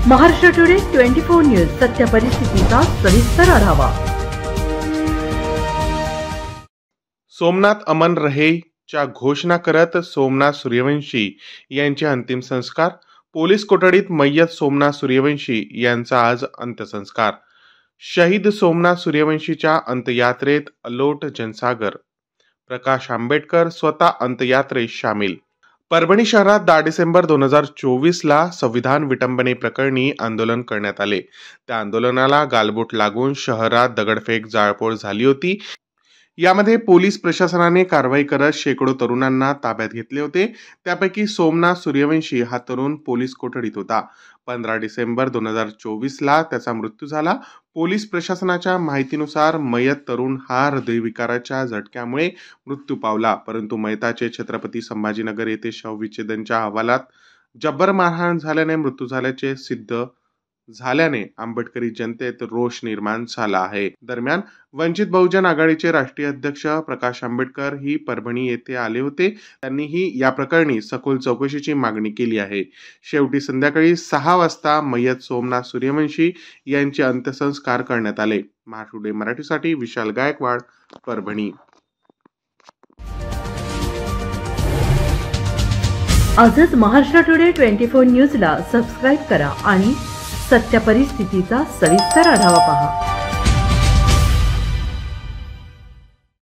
Maharashtra today 24 news सत्य परिस्थितीचा सविस्तर आढावा। सोमनाथ अमन रहेच्या घोषणा करत सोमनाथ सूर्यवंशी यांचे अंतिम संस्कार। पोलीस कोठडीत मय्यत सोमनाथ सूर्यवंशी यांचा आज अंत्यसंस्कार। शहीद सोमनाथ सूर्यवंशीच्या अंत्ययात्रेत अलोट जनसागर। प्रकाश आंबेडकर स्वतः अंत्ययात्रेत सामील। परभणी शहरात 10 डिसेंबर 2024 ला संविधान विटंबने प्रकरणी आंदोलन करण्यात आले। त्या आंदोलनाला गालबोट लागून शहरात दगडफेक जाळपोळ झाली होती। यामध्ये पोलीस प्रशासनाने कारवाई करत शेकडो तरुणांना ताब्यात घेतले होते। त्यापैकी सोमनाथ सूर्यवंशी हा तरुण पोलीस कोठडीत होता। 15 डिसेंबर 2024 ला त्याचा मृत्यू झाला। पोलीस प्रशासनाच्या माहितीनुसार मयत तरुण हा हृदयविकाराच्या झटक्यामुळे मृत्यू पावला, परंतु मयताचे छत्रपती संभाजीनगर येथे शवविच्छेदनच्या अहवालात जब्बर मारहाण झाल्याने मृत्यू झाल्याचे सिद्ध झाल्याने आंबेडकरी जनतेत रोष निर्माण झाला आहे। दरम्यान वंचित बहुजन आघाडीचे राष्ट्रीय अध्यक्ष प्रकाश आंबेडकर ही परभणी येथे आले होते। त्यांनीही या प्रकरणी सखोल चौकशीची मागणी केली आहे। शेवटी संध्याकाळी 6 वाजता मय्यत सोमनाथ सूर्यवंशी यांचे अंत्यसंस्कार करण्यात आले। महाराष्ट्र टुडे मराठीसाठी विशाल गायकवाड, परभणी। आजच महाराष्ट्र टुडे 24 न्यूजला सबस्क्राइब करा आणि सत्य परिस्थितीचा सविस्तर आढावा पहा।